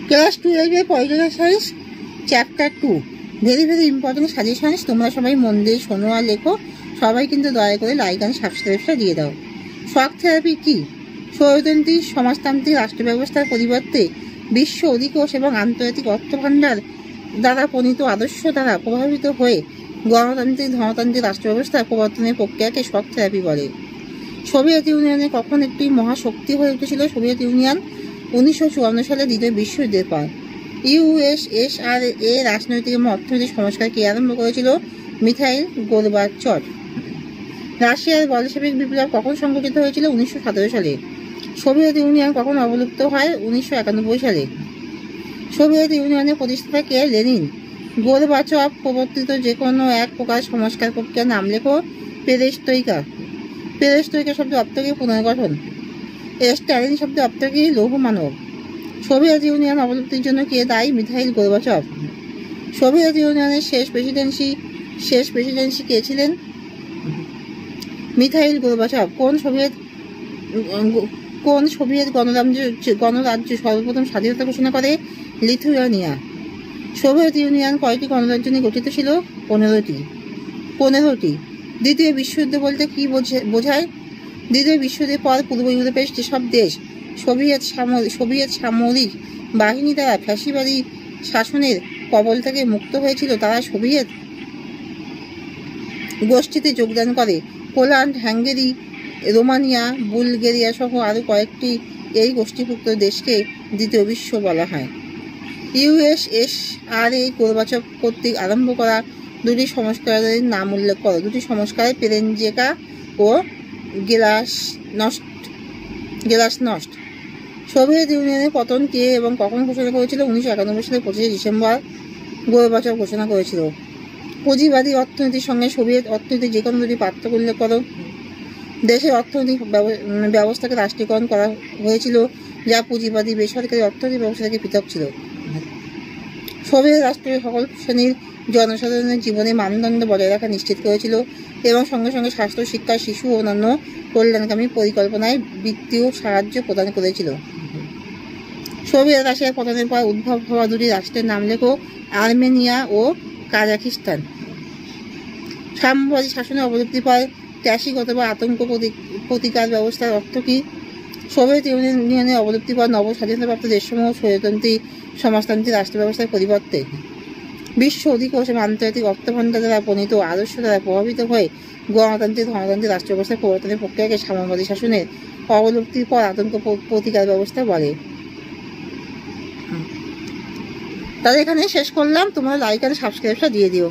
Class 12 political science chapter 2 very very important suggestions. তোমরা সবাই মন দিয়ে শোনো আর লেখো। সবাই কিন্তু দয়া করে লাইক অ্যান্ড সাবস্ক্রাইবটা দিয়ে দাও। শক থেরাপি কি? স্বৈরতন্ত্রী সমাজতান্ত্রিক রাষ্ট্র ব্যবস্থার পরিবর্তে বিশ্ব অধিকোষ এবং আন্তর্জাতিক অর্থভাণ্ডার দ্বারা প্রণীত আদর্শ দ্বারা প্রভাবিত হয়ে গণতান্ত্রিক ধনতান্ত্রিক রাষ্ট্র ব্যবস্থার প্রবর্তনের প্রক্রিয়াকে শক থেরাপি বলে। সোভিয়েত ইউনিয়নে কখন একটি মহাশক্তি হয়ে উঠেছিল? সোভিয়েত ইউনিয়ন 1954 সালে দ্বিতীয় বিশ্বযুদ্ধের পর। ইউএসএসআর রাজনৈতিক এবং অর্থনৈতিক সংস্কার কে আরম্ভ করেছিল? মিখাইল গোরবাচভ। রাশিয়ার বলশেভিক বিপ্লব কখন সংঘটিত হয়েছিল? 1917 সালে। সোভিয়েত ইউনিয়ন কখন অবলুপ্ত হয়? 1991 সালে। সোভিয়েত ইউনিয়নের প্রতিষ্ঠাতা কে? লেনিন। গোরবাচভ প্রবর্তিত যে কোনো এক প্রকার সংস্কার প্রক্রিয়ার নাম লেখো। পেরেস্ট্রোইকা। পেরেস্ট্রোইকা শব্দ অর্থ কি? পুনর্গঠন। স্ট্যালিন শব্দ অর্থ কি? লৌহ মানব। সোভিয়েত ইউনিয়ন অবলুপ্তির জন্য কে দায়ী? মিখাইল গোরবাচভ। সোভিয়েত ইউনিয়নের শেষ প্রেসিডেন্সি কে ছিলেন? মিখাইল গোরবাচভ। কোন সোভিয়েত গণরাজ্য সর্বপ্রথম স্বাধীনতা ঘোষণা করে? লিথুয়ানিয়া। সোভিয়েত ইউনিয়ন কয়টি গণরাজ্য নিয়ে গঠিত ছিল? 15টি। দ্বিতীয় বিশ্বযুদ্ধ বলতে কি বোঝায়? দ্বিতীয় বিশ্বযুদ্ধের পর পূর্ব ইউরোপের যেসব দেশ সোভিয়েত সামরিক বাহিনী দ্বারা ফ্যাসিবাদী শাসনের কবল থেকে মুক্ত হয়েছিল তারা সোভিয়েত গোষ্ঠীতে যোগদান করে। পোল্যান্ড, হাঙ্গেরি, রোমানিয়া, বুলগেরিয়া সহ আরও কয়েকটি এই গোষ্ঠীভুক্ত দেশকে দ্বিতীয় বিশ্ব বলা হয়। ইউএসএসআর গোরবাচভ কর্তৃক আরম্ভ করা দুটি সংস্কারের নাম উল্লেখ করো। দুটি সংস্কার পেরেনজেকা ও গ্লাসনস্ট। সোভিয়েত ইউনিয়নের পতন কে এবং কখন ঘোষণা করেছিল? 1991 সালের 25 ডিসেম্বর গোরবাচভ ঘোষণা করেছিল। পুঁজিবাদী অর্থনীতির সঙ্গে সোভিয়েত অর্থনীতির যে কোনো দুটি পার্থক্য উল্লেখ করো। দেশের অর্থনৈতিক ব্যবস্থাকে রাষ্ট্রীয়করণ করা হয়েছিল যা পুঁজিবাদী বেসরকারি অর্থনৈতিক ব্যবস্থা থেকে পৃথক ছিল। সোভিয়েত রাষ্ট্রের সকল শ্রেণীর জনসাধারণের জীবনের মানদণ্ড বজায় রাখা নিশ্চিত করেছিল এবং সঙ্গে সঙ্গে স্বাস্থ্য, শিক্ষা, শিশু ও অন্যান্য কল্যাণকামী পরিকল্পনায় বিত্তীয় সাহায্য প্রদান করেছিল। সোভিয়েত রাশিয়ার পতনের পর উদ্ভব হওয়া দুটি রাষ্ট্রের নাম লেখো। আর্মেনিয়া ও কাজাখিস্তান। সাম্যবাদী শাসনের অবলুপ্তির পর ট্যাসিক অথবা আতঙ্ক প্রতিকার ব্যবস্থার অর্থ কি? সোভিয়েত ইউনিয়নের অবলুপ্তির পর নবস্বাধীনতাপ্রাপ্ত দেশসমূহ স্বৈরতন্ত্রী সমাজতান্ত্রিক রাষ্ট্র ব্যবস্থার পরিবর্তে বিশ্ব অধিকোষ এবং আন্তর্জাতিক অর্থভাণ্ডার দ্বারা প্রণীত আদর্শ দ্বারা প্রভাবিত হয়ে গণতান্ত্রিক ধনতান্ত্রিক রাষ্ট্র ব্যবস্থার প্রবর্তনের প্রক্রিয়াকে সাম্যবাদী শাসনের অবলুপ্তির পর আতঙ্ক প্রতিকার ব্যবস্থা বলে। তাহলে এখানে শেষ করলাম। তোমরা লাইক আর সাবস্ক্রাইবটা দিয়ে দিও।